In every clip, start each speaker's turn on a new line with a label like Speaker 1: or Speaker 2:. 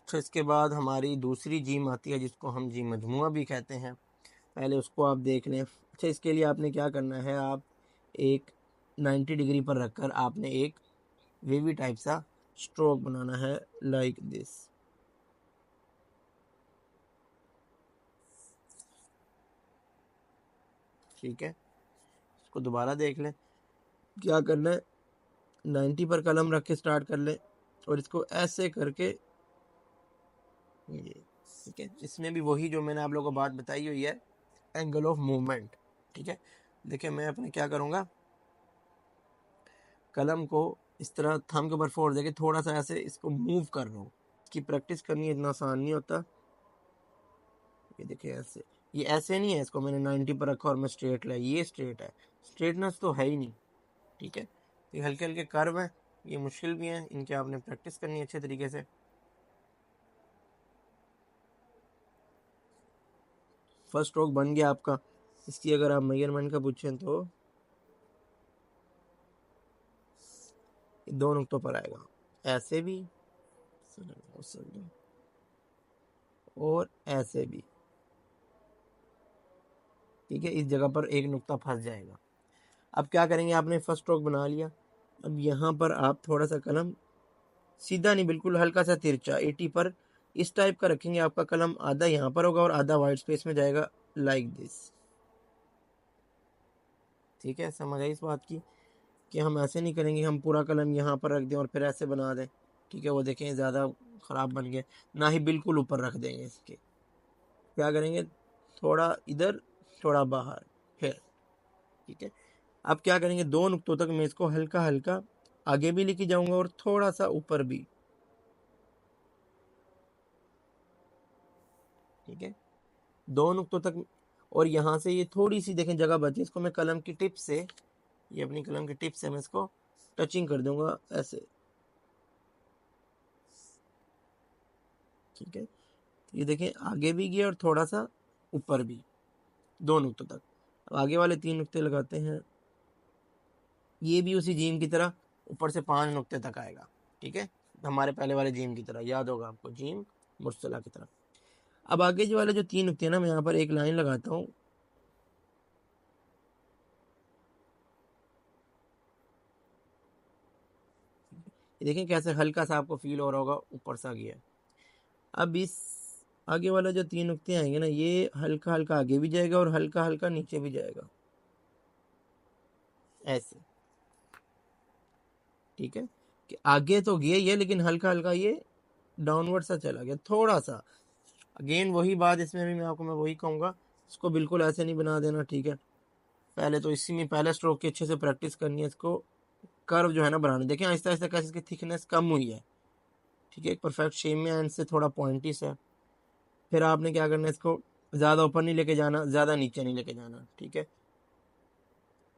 Speaker 1: अच्छा, इसके बाद हमारी दूसरी जीम आती है जिसको हम जीम मजमुआ भी कहते हैं। पहले उसको आप देख लें। अच्छा, इसके लिए आपने क्या करना है, आप एक 90 डिग्री पर रखकर आपने एक वेवी टाइप सा स्ट्रोक बनाना है, लाइक दिस। ठीक है, इसको दोबारा देख लें। क्या करना है, 90 पर कलम रख के स्टार्ट कर लें और इसको ऐसे करके ये। ठीक है, इसमें भी वही जो मैंने आप लोगों को बात बताई हुई है, एंगल ऑफ मूवमेंट। ठीक है, देखिए मैं अपने क्या करूँगा, कलम को इस तरह थंब के ऊपर फोड़ देके थोड़ा सा ऐसे इसको मूव कर रहा हूँ। इसकी प्रैक्टिस करनी इतना आसान नहीं होता। ये देखिए ऐसे, ये ऐसे नहीं है, इसको मैंने 90 पर रखा और मैं स्ट्रेट लाया, ये स्ट्रेट है, स्ट्रेटनेस तो है ही नहीं। ठीक है, ये हल्के हल्के कर्व हैं, ये मुश्किल भी हैं, इनकी आपने प्रैक्टिस करनी है अच्छे तरीके से। फर्स्ट स्ट्रोक बन गया आपका। इसकी अगर आप मेजरमेंट का पूछें तो दो नुक्तों पर आएगा, ऐसे भी और ऐसे भी। ठीक है, इस जगह पर एक नुक्ता फंस जाएगा। अब क्या करेंगे, आपने फर्स्ट स्ट्रोक बना लिया। अब यहाँ पर आप थोड़ा सा कलम सीधा नहीं, बिल्कुल हल्का सा तिरछा 80 पर इस टाइप का रखेंगे। आपका कलम आधा यहाँ पर होगा और आधा वाइट स्पेस में जाएगा, लाइक दिस। ठीक है, समझ आई इस बात की कि हम ऐसे नहीं करेंगे, हम पूरा कलम यहाँ पर रख दें और फिर ऐसे बना दें। ठीक है, वो देखें ज़्यादा ख़राब बन गए। ना ही बिल्कुल ऊपर रख देंगे इसके। क्या करेंगे, थोड़ा इधर थोड़ा बाहर, फिर। ठीक है, अब क्या करेंगे, दो नुक्तों तक मैं इसको हल्का हल्का आगे भी लेके जाऊंगा और थोड़ा सा ऊपर भी। ठीक है, दो नुक्तों तक। और यहाँ से ये थोड़ी सी देखें जगह बची, इसको मैं कलम की टिप से, ये अपनी कलम की टिप से मैं इसको टचिंग कर दूंगा ऐसे। ठीक है, ये देखें आगे भी गया और थोड़ा सा ऊपर भी, दो नुक्तों तक। अब आगे वाले 3 नुक्ते लगाते हैं, ये भी उसी जीम की तरह ऊपर से 5 नुक्ते तक आएगा। ठीक है, हमारे पहले वाले जीम की तरह, याद होगा आपको, जीम मुर्सला की तरह। अब आगे जो वाले जो 3 नुक्ते हैं ना, मैं यहाँ पर एक लाइन लगाता हूँ। देखें कैसे हल्का सा आपको फील हो रहा होगा, ऊपर सा गया। अब इस आगे वाला जो 3 नुक्ते आएंगे ना, ये हल्का हल्का आगे भी जाएगा और हल्का हल्का नीचे भी जाएगा, ऐसे। ठीक है, कि आगे तो गया ही है लेकिन हल्का हल्का ये डाउनवर्ड सा चला गया थोड़ा सा। अगेन वही बात, इसमें भी मैं वही कहूँगा, इसको बिल्कुल ऐसे नहीं बना देना। ठीक है, पहले तो इसी में पहले स्ट्रोक की अच्छे से प्रैक्टिस करनी है। इसको कर्व जो है ना बनाने, देखें आहिस्ता आहिस्ता कैसे इसकी थिकनेस कम हुई है। ठीक है, एक परफेक्ट शेप में एंड से थोड़ा पॉइंटी सा। फिर आपने क्या करना है, इसको ज़्यादा ऊपर नहीं लेके जाना, ज़्यादा नीचे नहीं लेके जाना। ठीक है,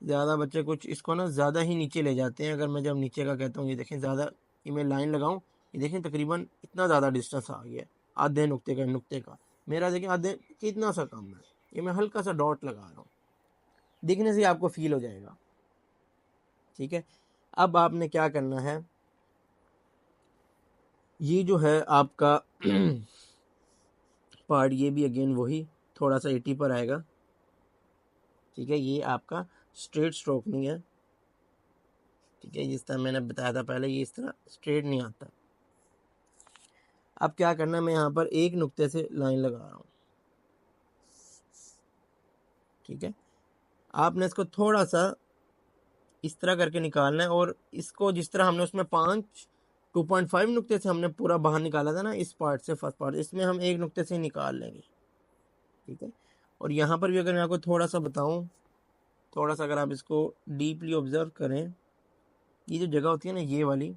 Speaker 1: ज़्यादा बच्चे कुछ इसको ना ज़्यादा ही नीचे ले जाते हैं। अगर मैं जब नीचे का कहता हूँ, ये देखें ज़्यादा, ये मैं लाइन लगाऊँ, ये देखें तकरीबन इतना ज़्यादा डिस्टेंस आ गया, आधे नुक्ते का मेरा देखें आधे कितना सा कम है। ये मैं हल्का सा डॉट लगा रहा हूँ, दिखने से आपको फील हो जाएगा। ठीक है, अब आपने क्या करना है, ये जो है आपका पार्ट, ये भी अगेन वही थोड़ा सा 80 पर आएगा। ठीक है, ये आपका स्ट्रेट स्ट्रोक नहीं है। ठीक है, जिस तरह मैंने बताया था पहले, ये इस तरह स्ट्रेट नहीं आता। अब क्या करना है, मैं यहाँ पर एक नुक्ते से लाइन लगा रहा हूँ। ठीक है, आपने इसको थोड़ा सा इस तरह करके निकालना है और इसको जिस तरह हमने उसमें 2.5 नुक्ते से हमने पूरा बाहर निकाला था ना, इस पार्ट से, फर्स्ट पार्ट, इसमें हम एक नुक्ते से निकाल लेंगे। ठीक है, और यहाँ पर भी अगर मैं आपको थोड़ा सा बताऊँ, थोड़ा सा अगर आप इसको डीपली ऑब्जर्व करें, ये जो जगह होती है ना, ये वाली,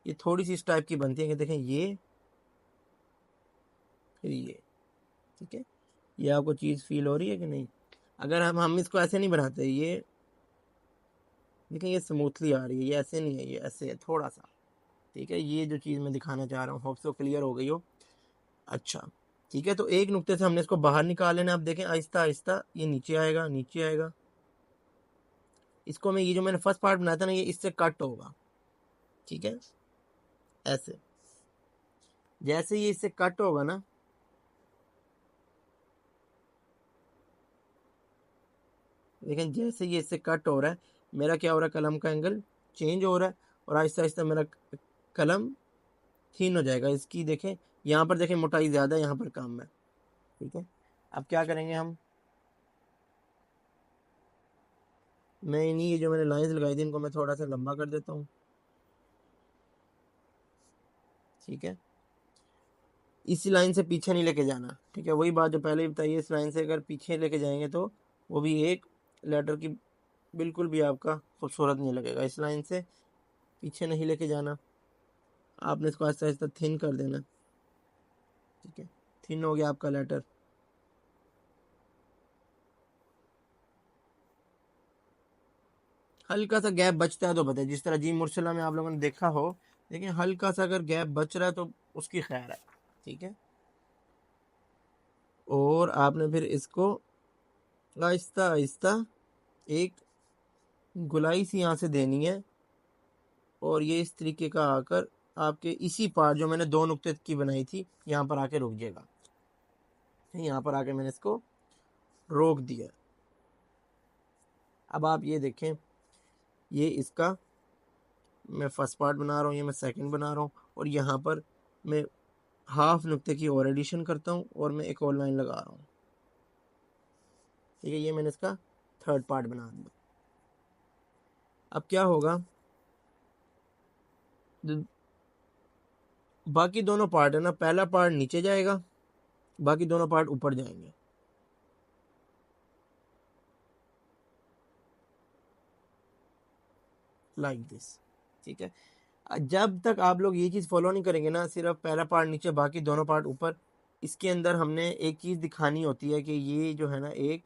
Speaker 1: ये थोड़ी सी इस टाइप की बनती है कि देखें ये, फिर ये। ठीक है, ये आपको चीज़ फील हो रही है कि नहीं। अगर हम इसको ऐसे नहीं बनाते, ये देखें ये स्मूथली आ रही है, ये ऐसे नहीं है, ये ऐसे है थोड़ा सा। ठीक है, ये जो चीज़ मैं दिखाना चाह रहा हूँ, होप सो क्लियर हो गई हो। अच्छा, ठीक है, तो एक नुक्ते से हमने इसको बाहर निकाल लेना। आप देखें आहिस्ता आहिस्ता ये नीचे आएगा, नीचे आएगा। इसको मैं, ये जो मैंने फर्स्ट पार्ट बनाया था ना, ये इससे कट होगा। ठीक है, ऐसे। जैसे ये इससे कट होगा ना, लेकिन जैसे ये इससे कट हो रहा है, मेरा क्या हो रहा है, कलम का एंगल चेंज हो रहा है और आहिस्ता आहिस्ता मेरा कलम थीन हो जाएगा। इसकी देखें, यहाँ पर देखें मोटाई ज़्यादा है, यहाँ पर कम है। ठीक है, अब क्या करेंगे हम, मैं इन्हीं ये जो मैंने लाइंस लगाई थी इनको मैं थोड़ा सा लंबा कर देता हूँ। ठीक है, इसी लाइन से पीछे नहीं लेके जाना। ठीक है, वही बात जो पहले ही बताइए, इस लाइन से अगर पीछे लेके जाएंगे तो वो भी एक लेटर की बिल्कुल भी आपका खूबसूरत नहीं लगेगा। इस लाइन से पीछे नहीं लेके जाना, आपने इसको आहिस्ता आहिस्ता थिन कर देना। ठीक है, थिन हो गया आपका लेटर। हल्का सा गैप बचता है तो बताइए, जिस तरह जी मुर्सला में आप लोगों ने देखा हो, लेकिन हल्का सा अगर गैप बच रहा है तो उसकी खैर है। ठीक है, और आपने फिर इसको आहिस्ता आहिस्ता एक गुलाई सी यहाँ से देनी है और ये इस तरीके का आकर आपके इसी पार्ट जो मैंने दो नुक्ते की बनाई थी यहाँ पर आके रुक जाएगा। यहाँ पर आके मैंने इसको रोक दिया। अब आप ये देखें, ये इसका मैं फर्स्ट पार्ट बना रहा हूँ, ये मैं सेकंड बना रहा हूँ, और यहाँ पर मैं हाफ नुक्ते की और एडिशन करता हूँ और मैं एक और लाइन लगा रहा हूँ। ठीक है, ये मैंने इसका थर्ड पार्ट बना दिया। अब क्या होगा, बाकी दोनों पार्ट है ना, पहला पार्ट नीचे जाएगा, बाकी दोनों पार्ट ऊपर जाएंगे। Like this. ठीक है, जब तक आप लोग ये चीज़ फॉलो नहीं करेंगे ना, सिर्फ पहला पार्ट नीचे बाकी दोनों पार्ट ऊपर, इसके अंदर हमने एक चीज़ दिखानी होती है कि ये जो है ना एक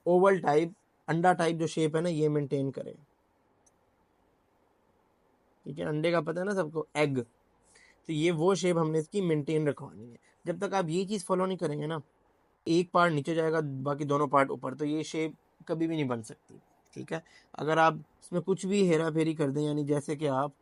Speaker 1: ओवल टाइप, अंडा टाइप जो शेप है ना, ये मेंटेन करें। ठीक है, अंडे का पता है ना सबको, एग। तो ये वो शेप हमने इसकी मेंटेन रखवानी है। जब तक आप ये चीज़ फॉलो नहीं करेंगे ना, एक पार्ट नीचे जाएगा बाकी दोनों पार्ट ऊपर, तो ये शेप कभी भी नहीं बन सकती। ठीक है, अगर आप इसमें कुछ भी हेरा फेरी कर दें, यानी जैसे कि आप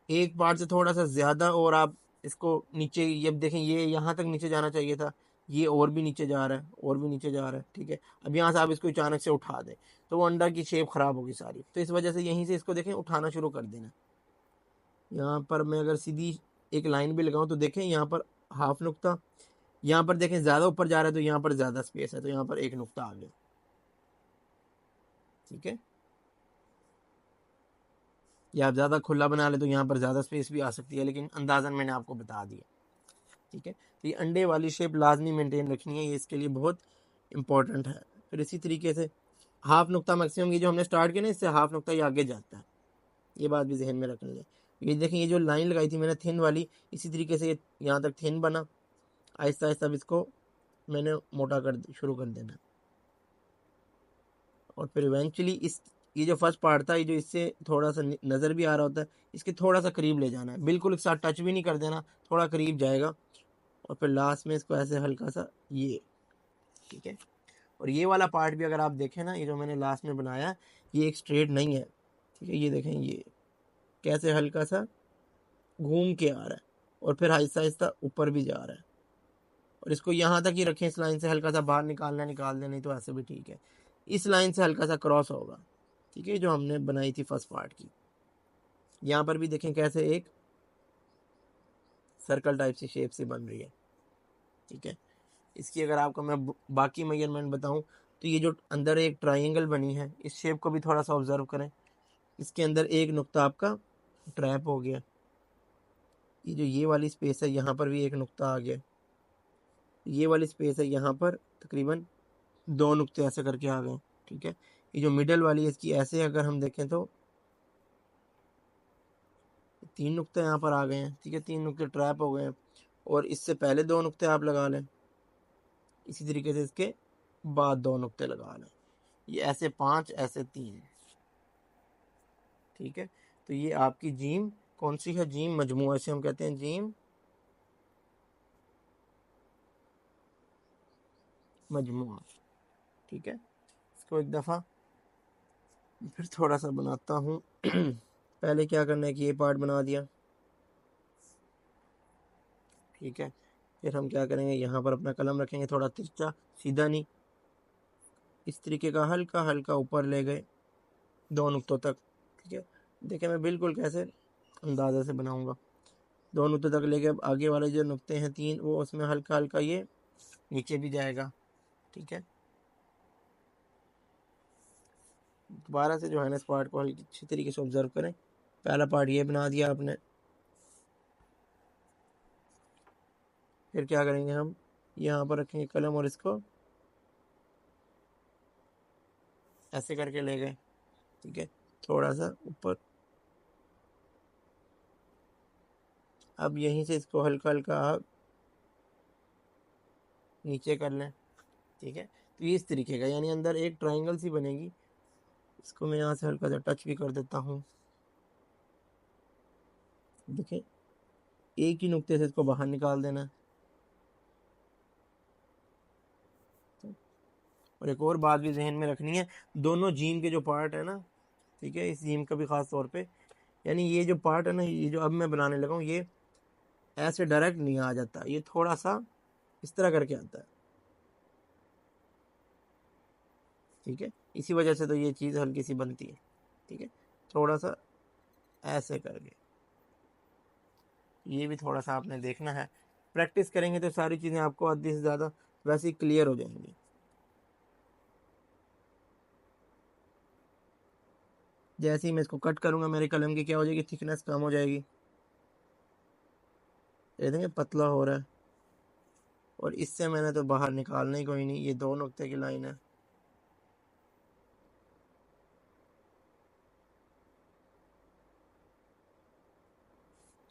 Speaker 1: एक पार्ट से थोड़ा सा ज़्यादा और आप इसको नीचे, ये देखें ये यहाँ तक नीचे जाना चाहिए था, ये और भी नीचे जा रहा है, और भी नीचे जा रहा है। ठीक है, अब यहाँ से आप इसको अचानक से उठा दें तो वो अंडा की शेप ख़राब होगी सारी। तो इस वजह से यहीं से इसको देखें उठाना शुरू कर देना। यहाँ पर मैं अगर सीधी एक लाइन भी लगाऊं तो देखें यहाँ पर हाफ नुक्ता, यहाँ पर देखें ज़्यादा ऊपर जा रहा है तो यहाँ पर ज़्यादा स्पेस है, तो यहाँ पर एक नुक्ता आ गया। ठीक है, या आप ज़्यादा खुला बना ले तो यहाँ पर ज़्यादा स्पेस भी आ सकती है, लेकिन अंदाज़न मैंने आपको बता दिया। ठीक है, तो ये अंडे वाली शेप लाजमी मेंटेन रखनी है, ये इसके लिए बहुत इंपॉर्टेंट है। फिर इसी तरीके से हाफ नुक्ता मैक्सिमम, ये जो हमने स्टार्ट किया ना, इससे हाफ नुक्ता ये आगे जाता है, ये बात भी जहन में रखनी है। ये देखें, ये जो लाइन लगाई थी मैंने थिन वाली, इसी तरीके से ये यहाँ तक थिन बना, आहिस्ता आहिस्ता अब इसको मैंने मोटा कर शुरू कर देना। और फिर इवेंचुअली इस, ये जो फर्स्ट पार्ट था, ये जो इससे थोड़ा सा नज़र भी आ रहा होता है, इसके थोड़ा सा करीब ले जाना है, बिल्कुल एक साथ टच भी नहीं कर देना, थोड़ा करीब जाएगा, और फिर लास्ट में इसको ऐसे हल्का सा ये। ठीक है, और ये वाला पार्ट भी अगर आप देखें ना, ये जो मैंने लास्ट में बनाया, ये एक स्ट्रेट नहीं है। ठीक है, ये देखें ये कैसे हल्का सा घूम के आ रहा है और फिर आहिस्ता आहिस्ता ऊपर भी जा रहा है, और इसको यहाँ तक ही रखें, इस लाइन से हल्का सा बाहर निकालना निकाल दें, नहीं तो ऐसे भी ठीक है। इस लाइन से हल्का सा क्रॉस होगा। ठीक है, जो हमने बनाई थी फर्स्ट पार्ट की, यहाँ पर भी देखें कैसे एक सर्कल टाइप सी शेप से बन रही है। ठीक है, इसकी अगर आपको मैं बाकी मेजरमेंट बताऊं तो ये जो अंदर एक ट्रायंगल बनी है, इस शेप को भी थोड़ा सा ऑब्जर्व करें। इसके अंदर एक नुक्ता आपका ट्रैप हो गया, ये जो ये वाली स्पेस है यहाँ पर भी एक नुक्ता आ गया, ये वाली स्पेस है यहाँ पर तकरीबन दो नुक्ते ऐसे करके आ गए। ठीक है, ये जो मिडल वाली है इसकी ऐसे अगर हम देखें तो तीन नुक्ते यहाँ पर आ गए हैं। ठीक है, तीन नुक्ते ट्रैप हो गए हैं, और इससे पहले दो नुक्ते आप लगा लें, इसी तरीके से इसके बाद दो नुक्ते लगा लें, ये ऐसे पांच, ऐसे तीन। ठीक है, तो ये आपकी जीम कौन सी है, जीम मजमुआ, से हम कहते हैं जीम मजमुआ। ठीक है, इसको एक दफ़ा फिर थोड़ा सा बनाता हूँ। पहले क्या करना है कि ये पार्ट बना दिया, ठीक है। फिर हम क्या करेंगे, यहाँ पर अपना कलम रखेंगे थोड़ा तिरछा, सीधा नहीं, इस तरीके का हल्का हल्का ऊपर ले गए 2 नुक्तों तक। ठीक है, देखिए मैं बिल्कुल कैसे अंदाजे से बनाऊंगा। 2 नुक्तों तक लेके अब आगे वाले जो नुक्ते हैं 3, वो उसमें हल्का हल्का ये नीचे भी जाएगा। ठीक है, दोबारा से जो है ना इस पार्ट को हल्की अच्छी तरीके से ऑब्जर्व करें। पहला पार्ट ये बना दिया आपने। फिर क्या करेंगे, हम यहाँ पर रखेंगे कलम और इसको ऐसे करके ले गए। ठीक है, थोड़ा सा ऊपर। अब यहीं से इसको हल्का हल्का आप नीचे कर लें। ठीक है, तो ये इस तरीके का, यानी अंदर एक ट्रायंगल सी बनेगी। इसको मैं यहाँ से हल्का सा टच भी कर देता हूँ। देखें, एक ही नुक्ते से इसको बाहर निकाल देना है। और एक और बात भी जहन में रखनी है, दोनों जीम के जो पार्ट है ना, ठीक है, इस जीम का भी खास तौर पे, यानी ये जो पार्ट है ना, ये जो अब मैं बनाने लगा हूँ, ये ऐसे डायरेक्ट नहीं आ जाता, ये थोड़ा सा इस तरह करके आता है। ठीक है, इसी वजह से तो ये चीज़ हल्की सी बनती है। ठीक है, थोड़ा सा ऐसे करके, ये भी थोड़ा सा आपने देखना है। प्रैक्टिस करेंगे तो सारी चीज़ें आपको आधी से ज़्यादा वैसे ही क्लियर हो जाएंगी। जैसे ही मैं इसको कट करूँगा, मेरे कलम की क्या हो जाएगी, थिकनेस कम हो जाएगी। ये देखें पतला हो रहा है। और इससे मैंने तो बाहर निकालना ही कोई नहीं, ये 2 नुक्ते की लाइन है।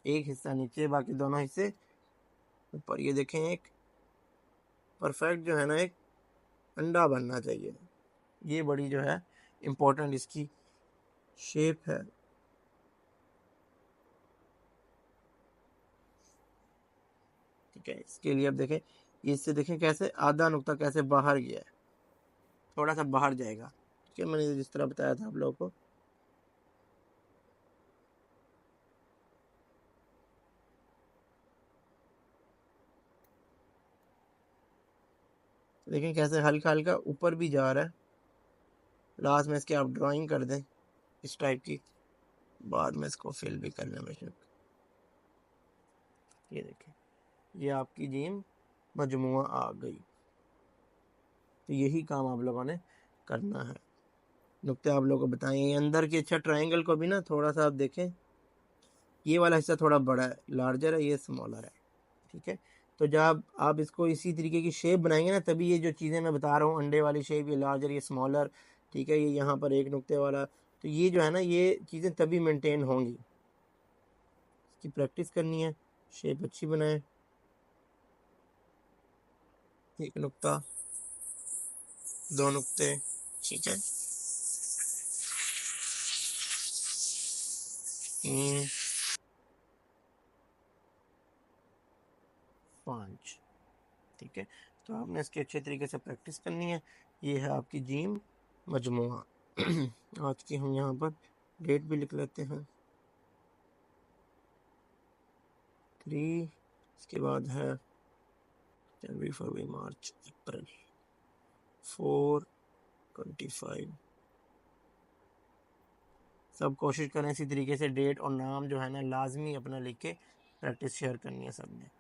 Speaker 1: एक हिस्सा नीचे, बाकी दोनों हिस्से ऊपर। ये देखें, एक परफेक्ट जो है ना, एक अंडा बनना चाहिए। ये बड़ी जो है इम्पोर्टेंट इसकी शेप है। ठीक है, इसके लिए अब देखें, इससे देखें कैसे आधा नुक्ता कैसे बाहर गया है, थोड़ा सा बाहर जाएगा। ठीक है, मैंने जिस तरह बताया था आप लोगों को। देखें कैसे हल्का हल्का ऊपर भी जा रहा है। लास्ट में इसके आप ड्राइंग कर दें इस टाइप की, बाद में इसको फिल भी करना बेशक। ये देखें, ये आपकी जीम मजमुआ आ गई। तो यही काम आप लोगों ने करना है। नुक्ते आप लोगों को बताएं, ये अंदर के अच्छा ट्रायंगल को भी ना थोड़ा सा आप देखें, ये वाला हिस्सा थोड़ा बड़ा है, लार्जर है, ये स्मॉलर है। ठीक है, तो जब आप इसको इसी तरीके की शेप बनाएंगे ना, तभी ये जो चीज़ें मैं बता रहा हूँ, अंडे वाली शेप, ये लार्जर, ये स्मॉलर, ठीक है, ये यहाँ पर एक नुक्ते वाला, तो ये जो है ना, ये चीज़ें तभी मेंटेन होंगी। इसकी प्रैक्टिस करनी है, शेप अच्छी बनाए। एक नुक्ता, 2 नुक्ते। ठीक है, 3, 5। ठीक है, तो आपने इसकी अच्छे तरीके से प्रैक्टिस करनी है। ये है आपकी जीम मजमुआ। आज की हम यहाँ पर डेट भी लिख लेते हैं, 3, इसके बाद है जनवरी, फरवरी, मार्च, अप्रैल, 4, 25। सब कोशिश करें इसी तरीके से डेट और नाम जो है ना लाजमी अपना लिख के प्रैक्टिस शेयर करनी है सबने।